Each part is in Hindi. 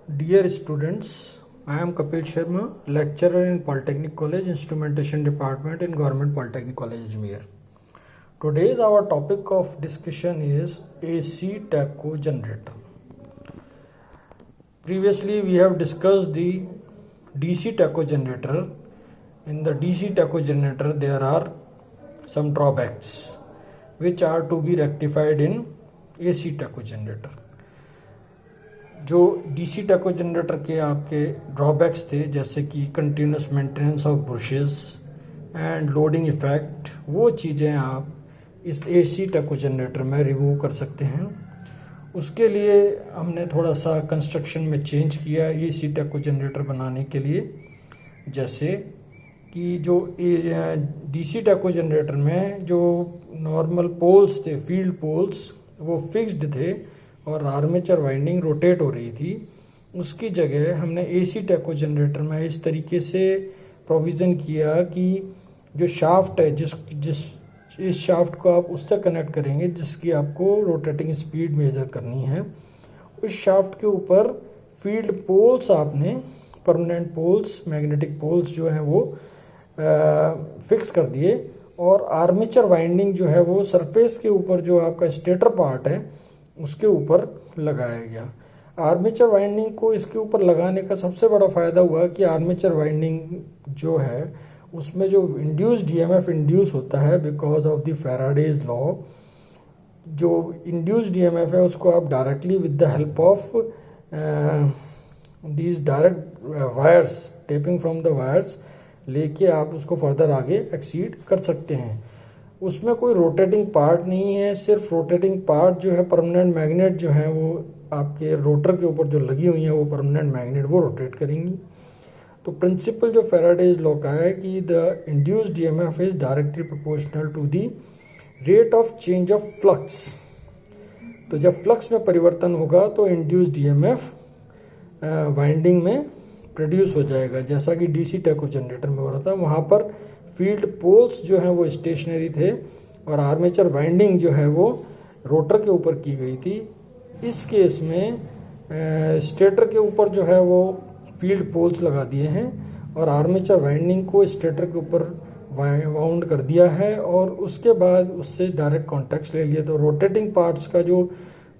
Dear students, I am Kapil Sharma, lecturer in Polytechnic College, Instrumentation Department in Government Polytechnic College, Ajmer. Today our topic of discussion is AC tacho generator. Previously we have discussed the DC tacho generator. In the DC tacho generator there are some drawbacks which are to be rectified in AC tacho generator. जो डीसी टैको जनरेटर के आपके ड्रॉबैक्स थे जैसे कि continuous maintenance of brushes and loading effect, वो चीज़ें आप इस एसी टैको जनरेटर में रिमूव कर सकते हैं। उसके लिए हमने थोड़ा सा कंस्ट्रक्शन में चेंज किया एसी टैको जनरेटर बनाने के लिए। जैसे कि जो डीसी टैको जनरेटर में जो नॉर्मल पोल्स थे, फील्ड पोल्स, वो फिक्स्ड थे और आर्मेचर वाइंडिंग रोटेट हो रही थी। उसकी जगह हमने एसी टैको जनरेटर में इस तरीके से प्रोविज़न किया कि जो शाफ्ट है इस शाफ्ट को आप उससे कनेक्ट करेंगे जिसकी आपको रोटेटिंग स्पीड मेजर करनी है। उस शाफ्ट के ऊपर फील्ड पोल्स आपने परमानेंट पोल्स, मैग्नेटिक पोल्स जो हैं वो फिक्स कर दिए और आर्मेचर वाइंडिंग जो है वो सरफेस के ऊपर जो आपका स्टेटर पार्ट है उसके ऊपर लगाया गया। आर्मेचर वाइंडिंग को इसके ऊपर लगाने का सबसे बड़ा फ़ायदा हुआ कि आर्मेचर वाइंडिंग जो है उसमें जो इंड्यूस्ड ईएमएफ इंड्यूस होता है because of the Faraday's law, जो इंड्यूस्ड ईएमएफ है उसको आप directly with the help of these direct wires, tapping from the wires लेके आप उसको फर्दर आगे एक्सीड कर सकते हैं। उसमें कोई रोटेटिंग पार्ट नहीं है, सिर्फ रोटेटिंग पार्ट जो है परमानेंट मैग्नेट जो है वो आपके रोटर के ऊपर जो लगी हुई है वो परमानेंट मैग्नेट वो रोटेट करेंगी। तो प्रिंसिपल जो फैराडेज लॉ का है कि the induced EMF is directly proportional to the rate of change of flux. तो जब फ्लक्स में परिवर्तन होगा तो इंड्यूस्ड ईएमएफ वाइंडिंग में प्रोड्यूस हो जाएगा, जैसा कि डीसी टैको जनरेटर में हो रहा था। वहाँ पर फील्ड पोल्स जो हैं वो स्टेशनरी थे और आर्मेचर वाइंडिंग जो है वो रोटर के ऊपर की गई थी। इस केस में स्टेटर के ऊपर जो है वो फील्ड पोल्स लगा दिए हैं और आर्मेचर वाइंडिंग को स्टेटर के ऊपर वाउंड कर दिया है और उसके बाद उससे डायरेक्ट कॉन्टैक्ट्स ले लिए। तो रोटेटिंग पार्ट्स का जो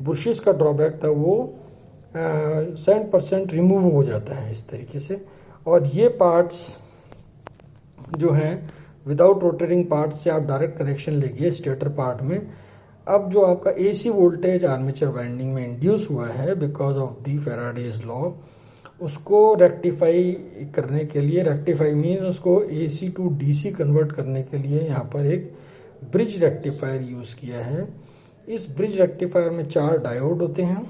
बुशेस का ड्रॉबैक था वो 7% रिमूव हो जाता है इस तरीके से। और ये पार्ट्स जो हैं विदाउट रोटेटिंग पार्ट से आप डायरेक्ट कनेक्शन लेंगे स्टेटर पार्ट में। अब जो आपका एसी वोल्टेज आर्मेचर वाइंडिंग में इंड्यूस हुआ है because of the Faraday's law, उसको रेक्टिफाई करने के लिए, रेक्टिफाई मीन उसको एसी टू डीसी कन्वर्ट करने के लिए यहाँ पर एक ब्रिज रेक्टिफायर यूज़ किया है। इस ब्रिज रेक्टिफायर में 4 डायोड होते हैं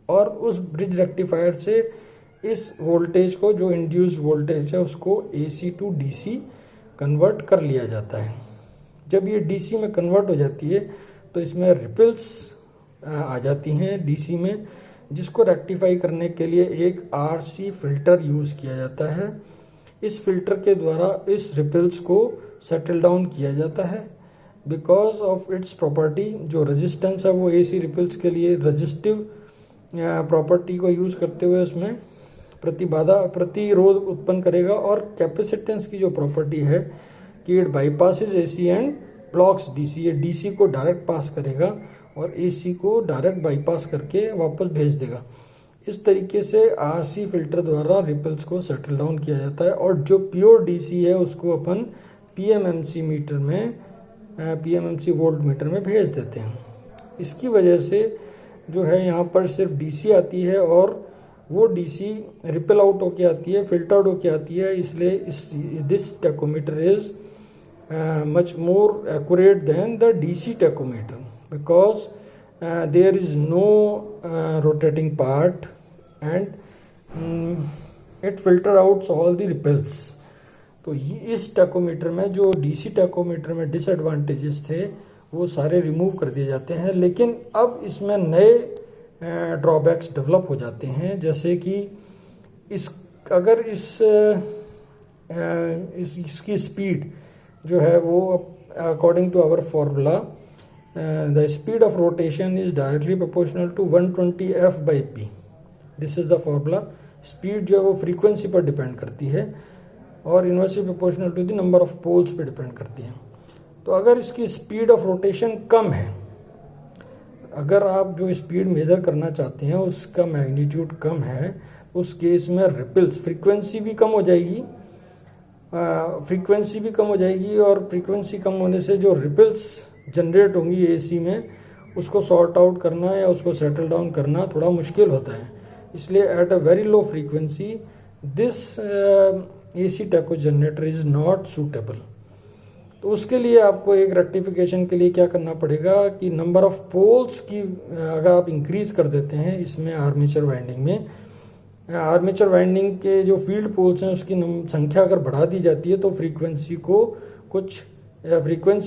और उस ब्रिज रेक्टिफायर से इस वोल्टेज को, जो इंड्यूस्ड वोल्टेज है, उसको एसी टू डीसी कन्वर्ट कर लिया जाता है। जब ये डीसी में कन्वर्ट हो जाती है तो इसमें रिपल्स आ जाती हैं डीसी में, जिसको रेक्टिफाई करने के लिए एक आरसी फिल्टर यूज़ किया जाता है। इस फिल्टर के द्वारा इस रिपल्स को सेटल डाउन किया जाता है। बिकॉज ऑफ इट्स प्रॉपर्टी, जो रेजिस्टेंस है वो एसी रिपल्स के लिए रेजिस्टिव प्रॉपर्टी को यूज़ करते हुए उसमें प्रतिरोध उत्पन्न करेगा। और कैपेसिटेंस की जो प्रॉपर्टी है कि it bypasses AC and blocks DC, ये डीसी को डायरेक्ट पास करेगा और एसी को डायरेक्ट बाईपास करके वापस भेज देगा। इस तरीके से आरसी फिल्टर द्वारा रिपल्स को सेटल डाउन किया जाता है और जो प्योर डीसी है उसको अपन पीएमएमसी मीटर में, पीएमएमसी वोल्ट मीटर में भेज देते हैं। इसकी वजह से जो है यहाँ पर सिर्फ डीसी आती है और वो डीसी रिपल आउट होके आती है, फिल्टर्ड होके आती है। इसलिए this tachometer is much more accurate than the DC tachometer because there is no rotating part and it filter outs all the ripples. तो इस टैकोमीटर में जो डीसी टैकोमीटर में डिसएडवांटेजेस थे वो सारे रिमूव कर दिए जाते हैं। लेकिन अब इसमें नए ड्रॉबैक्स डेवलप हो जाते हैं, जैसे कि अगर इसकी स्पीड जो है वो according to our formula the speed of rotation is directly proportional to 120 F/P, this is the formula. Speed जो है वो फ्रीक्वेंसी पर डिपेंड करती है और inversely proportional to the number of poles पे डिपेंड करती है। तो अगर इसकी स्पीड ऑफ रोटेशन कम है, अगर आप जो स्पीड मेजर करना चाहते हैं उसका मैग्नीट्यूड कम है, उस केस में रिपल्स फ्रीक्वेंसी भी कम हो जाएगी, और फ्रीक्वेंसी कम होने से जो रिपल्स जनरेट होंगी एसी में, उसको सॉर्ट आउट करना या उसको सेटल डाउन करना थोड़ा मुश्किल होता है। इसलिए at a very low frequency this AC tacho generator is not suitable. तो उसके लिए आपको एक रेक्टिफिकेशन के लिए क्या करना पड़ेगा कि नंबर ऑफ पोल्स की अगर आप इंक्रीज कर देते हैं इसमें आर्मेचर वाइंडिंग में, आर्मेचर वाइंडिंग के जो फील्ड पोल्स हैं उसकी संख्या अगर बढ़ा दी जाती है तो फ्रीक्वेंसी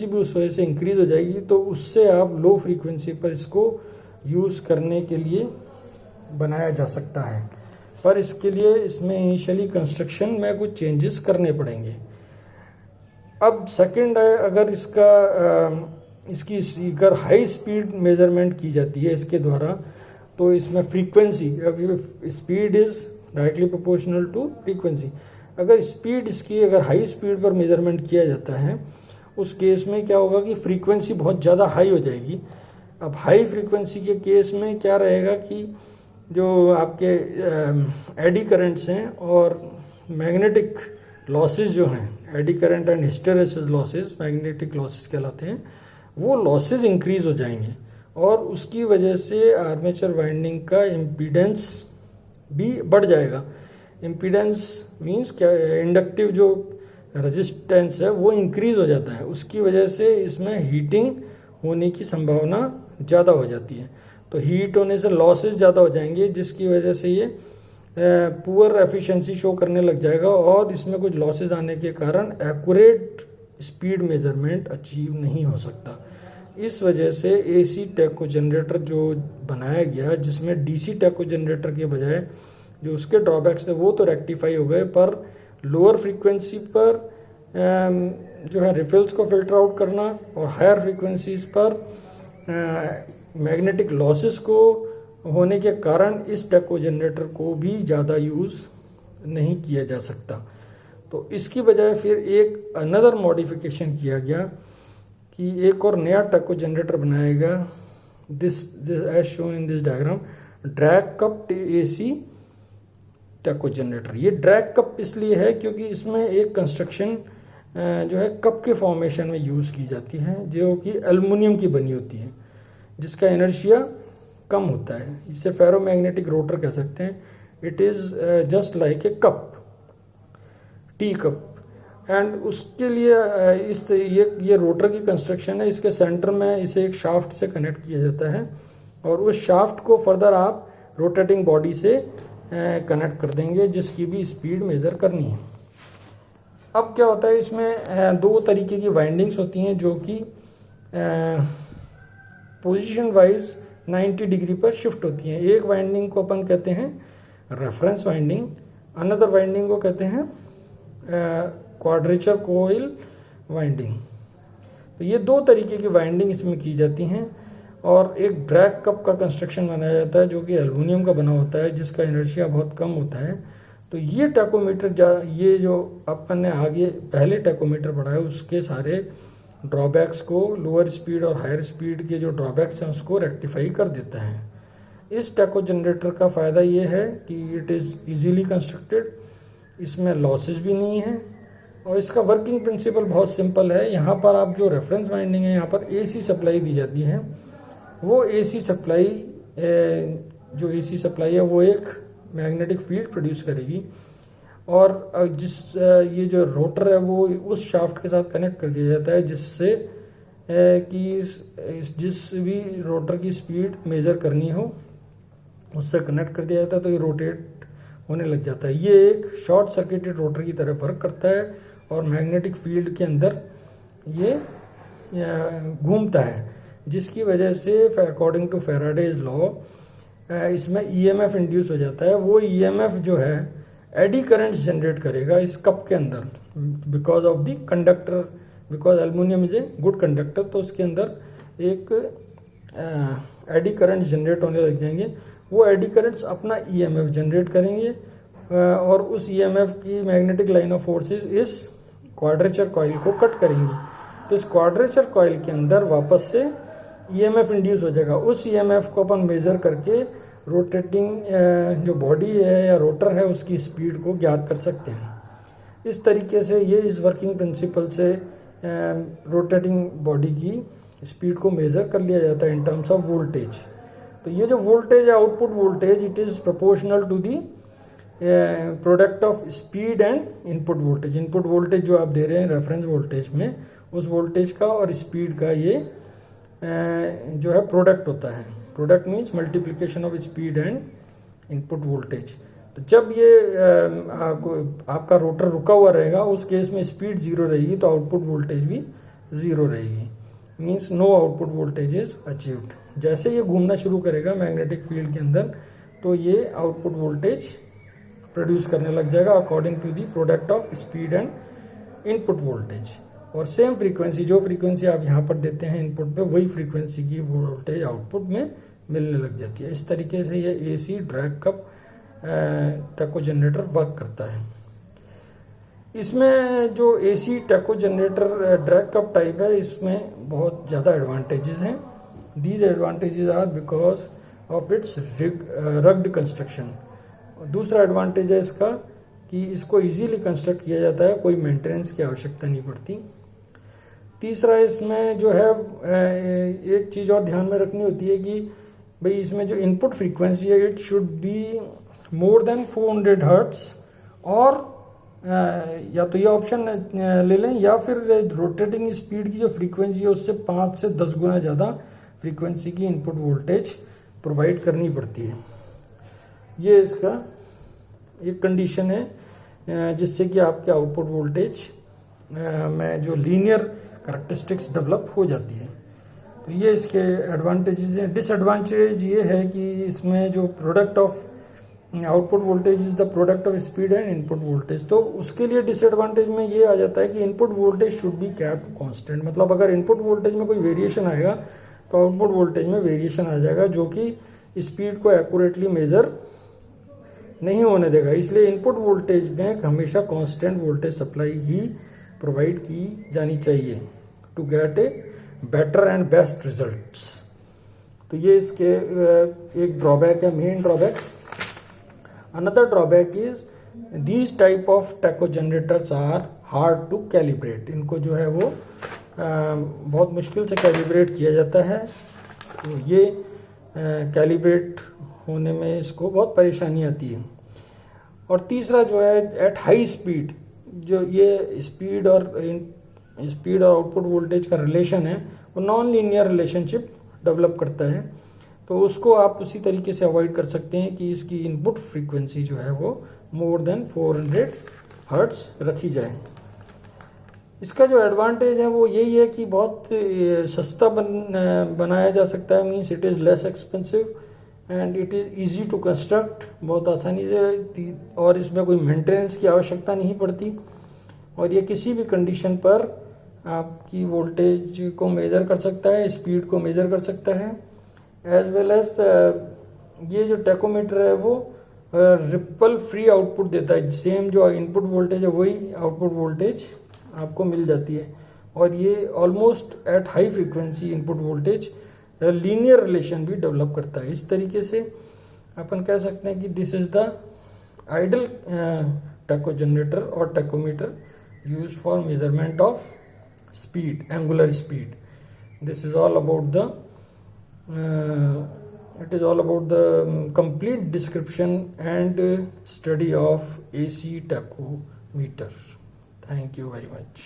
भी उस वजह से इंक्रीज हो जाएगी। तो उससे आप लो फ्रीक्वेंसी पर इसको यूज़ करने के लिए बनाया जा सकता है, पर इसके लिए इसमें इनिशियली कंस्ट्रक्शन में कुछ चेंजेस करने पड़ेंगे। अब सेकंड है, अगर इसकी अगर हाई स्पीड मेजरमेंट की जाती है इसके द्वारा, तो इसमें फ्रीक्वेंसी, अब speed is directly proportional to frequency. अगर स्पीड इसकी अगर हाई स्पीड पर मेजरमेंट किया जाता है उस केस में क्या होगा कि फ्रीक्वेंसी बहुत ज़्यादा हाई हो जाएगी। अब हाई फ्रीक्वेंसी के केस में क्या रहेगा कि जो आपके एडी करंट्स हैं और मैग्नेटिक लॉसेस जो हैं, eddy current and hysteresis losses magnetic losses कहलाते हैं, वो लॉसेस इंक्रीज हो जाएंगे और उसकी वजह से आर्मेचर वाइंडिंग का इम्पीडेंस भी बढ़ जाएगा। इम्पीडेंस मींस क्या, इंडक्टिव जो रेजिस्टेंस है वो इंक्रीज हो जाता है, उसकी वजह से इसमें हीटिंग होने की संभावना ज़्यादा हो जाती है। तो हीट होने से लॉसेस ज़्यादा हो जाएंगे, जिसकी वजह से ये पुअर एफिशिएंसी शो करने लग जाएगा और इसमें कुछ लॉसेस आने के कारण एक्यूरेट स्पीड मेजरमेंट अचीव नहीं हो सकता। इस वजह से एसी टैको जनरेटर जो बनाया गया, जिसमें डीसी टैको जनरेटर के बजाय जो उसके ड्रॉबैक्स थे वो तो रेक्टिफाई हो गए, पर लोअर फ्रीक्वेंसी पर जो है रिफिल्स को फिल्टर आउट करना और हायर फ्रीक्वेंसीज पर मैग्नेटिक लॉसेस को होने के कारण इस टैको जनरेटर को भी ज़्यादा यूज़ नहीं किया जा सकता। तो इसकी बजाय फिर एक अनदर मॉडिफिकेशन किया गया कि एक और नया टैको जनरेटर बनाया गया, this as shown in this diagram, drag cup AC tacho generator. ये ड्रैग कप इसलिए है क्योंकि इसमें एक कंस्ट्रक्शन जो है कप के फॉर्मेशन में यूज़ की जाती है, जो कि एल्युमिनियम की बनी होती है, जिसका इनर्शिया कम होता है। इसे फेरोमैग्नेटिक रोटर कह सकते हैं। It is just like a cup, tea cup. And उसके लिए ये रोटर की कंस्ट्रक्शन है। इसके सेंटर में इसे एक शाफ्ट से कनेक्ट किया जाता है और उस शाफ्ट को फर्दर आप रोटेटिंग बॉडी से कनेक्ट कर देंगे, जिसकी भी स्पीड मेजर करनी है। अब क्या होता है, इसमें दो तरीके की वाइंडिंग्स होती हैं जो कि पोजीशन वाइज 90 डिग्री पर शिफ्ट होती हैं। एक वाइंडिंग को अपन कहते हैं रेफरेंस वाइंडिंग, अनदर वाइंडिंग को कहते हैं क्वाड्रेचर कोइल वाइंडिंग। तो ये दो तरीके की वाइंडिंग इसमें की जाती हैं और एक ड्रैग कप का कंस्ट्रक्शन बनाया जाता है जो कि एल्युमिनियम का बना होता है, जिसका इनर्शिया बहुत कम होता है। तो ये टैकोमीटर, ये जो अपन ने आगे पहले टैकोमीटर पढ़ा है उसके सारे ड्रॉबैक्स को, लोअर स्पीड और हायर स्पीड के जो ड्रॉबैक्स हैं उसको रेक्टिफाई कर देता है। इस टैको जनरेटर का फ़ायदा ये है कि इट इज़ इजीली कंस्ट्रक्टेड, इसमें लॉसेस भी नहीं है और इसका वर्किंग प्रिंसिपल बहुत सिंपल है। यहाँ पर आप जो रेफरेंस वाइंडिंग है, यहाँ पर एसी सप्लाई दी जाती है। वो एसी सप्लाई है वो एक मैग्नेटिक फील्ड प्रोड्यूस करेगी और ये जो रोटर है वो उस शाफ्ट के साथ कनेक्ट कर दिया जाता है, जिससे कि जिस भी रोटर की स्पीड मेजर करनी हो उससे कनेक्ट कर दिया जाता है, तो ये रोटेट होने लग जाता है। ये एक शॉर्ट सर्किटेड रोटर की तरह वर्क करता है और मैग्नेटिक फील्ड के अंदर ये घूमता है, जिसकी वजह से अकॉर्डिंग टू फैराडेज लॉ इसमें ईएमएफ इंड्यूस हो जाता है। वो ईएमएफ जो है एडी करंट्स जनरेट करेगा इस कप के अंदर, because of the conductor, because aluminium is a good conductor. तो उसके अंदर एक एडी करंट्स जनरेट होने लग जाएंगे वो एडी करंट्स अपना ईएमएफ जनरेट करेंगे और उस ईएमएफ की मैग्नेटिक लाइन ऑफ फोर्सेस इस क्वाड्रेचर कॉइल को कट करेंगी। तो इस क्वाड्रेचर कॉइल के अंदर वापस से ईएमएफ इंड्यूस हो जाएगा। उस ईएमएफ को अपन मेजर करके रोटेटिंग जो बॉडी है या रोटर है उसकी स्पीड को ज्ञात कर सकते हैं। इस तरीके से ये इस वर्किंग प्रिंसिपल से रोटेटिंग बॉडी की स्पीड को मेजर कर लिया जाता है इन टर्म्स ऑफ वोल्टेज। तो ये जो वोल्टेज है output voltage it is proportional to the product of speed and input voltage. Input voltage जो आप दे रहे हैं रेफरेंस वोल्टेज में, उस वोल्टेज का और स्पीड का ये जो है प्रोडक्ट होता है। Product means multiplication of speed and input voltage. तो जब ये आपका रोटर रुका हुआ रहेगा उस केस में स्पीड जीरो रहेगी तो आउटपुट वोल्टेज भी जीरो रहेगी, means no output voltage is achieved. जैसे ये घूमना शुरू करेगा मैग्नेटिक फील्ड के अंदर तो ये आउटपुट वोल्टेज प्रोड्यूस करने लग जाएगा according to the product of speed and input voltage. और सेम फ्रीक्वेंसी, जो फ्रीक्वेंसी आप यहाँ पर देते हैं इनपुट पे, वही फ्रीक्वेंसी की वोल्टेज आउटपुट में मिलने लग जाती है। इस तरीके से ये AC drag cup tacho generator work करता है। इसमें जो AC tacho generator drag cup type है इसमें बहुत ज़्यादा एडवांटेजेस हैं। These advantages are because of its rugged construction. दूसरा एडवांटेज है इसका कि इसको इजीली कंस्ट्रक्ट किया जाता है, कोई मेंटेनेंस की आवश्यकता नहीं पड़ती। तीसरा इसमें जो है एक चीज़ और ध्यान में रखनी होती है कि भाई इसमें जो इनपुट फ्रीक्वेंसी है it should be more than 400 hertz, और या तो ये ऑप्शन ले लें या फिर रोटेटिंग स्पीड की जो फ्रीक्वेंसी है उससे 5 से 10 गुना ज़्यादा फ्रीक्वेंसी की इनपुट वोल्टेज प्रोवाइड करनी पड़ती है। ये इसका एक कंडीशन है जिससे कि आपके आउटपुट वोल्टेज में जो लीनियर करैक्टरिस्टिक्स डेवलप हो जाती है। तो ये इसके एडवांटेजेस हैं। डिसएडवांटेज ये है कि इसमें जो product of output voltage is the product of speed and input voltage. तो उसके लिए डिसएडवांटेज में ये आ जाता है कि input voltage should be capped constant. मतलब अगर इनपुट वोल्टेज में कोई वेरिएशन आएगा तो आउटपुट वोल्टेज में वेरिएशन आ जाएगा जो कि स्पीड को एक्यूरेटली मेजर नहीं होने देगा। इसलिए इनपुट वोल्टेज में हमेशा कांस्टेंट वोल्टेज सप्लाई ही प्रोवाइड की जानी चाहिए to get a better and best results. तो ये इसके एक ड्रॉबैक है, main drawback. Another drawback is these type of tacho generators are hard to calibrate. इनको जो है वो बहुत मुश्किल से कैलिब्रेट किया जाता है। तो ये कैलिब्रेट होने में इसको बहुत परेशानी आती है। और तीसरा जो है एट हाई स्पीड, जो ये स्पीड और आउटपुट वोल्टेज का रिलेशन है वो नॉन लीनियर रिलेशनशिप डेवलप करता है। तो उसको आप उसी तरीके से अवॉइड कर सकते हैं कि इसकी इनपुट फ्रीक्वेंसी जो है वो मोर देन 400 हर्ट्ज रखी जाए। इसका जो एडवांटेज है वो यही है कि बहुत सस्ता बनाया जा सकता है, means it is less expensive and it is easy to construct, बहुत आसानी से, और इसमें कोई मेंटेनेंस की आवश्यकता नहीं पड़ती। और ये किसी भी कंडीशन पर आपकी वोल्टेज को मेजर कर सकता है, स्पीड को मेजर कर सकता है, एज वेल एज ये जो टैकोमीटर है वो रिपल फ्री आउटपुट देता है। सेम जो इनपुट वोल्टेज है वही आउटपुट वोल्टेज आपको मिल जाती है। और ये almost at high frequency input voltage linear relation भी डेवलप करता है। इस तरीके से अपन कह सकते हैं कि this is the ideal tacho generator और tachometer used for measurement of speed, angular speed. This is all about the complete description and study of AC tachometer. Thank you very much.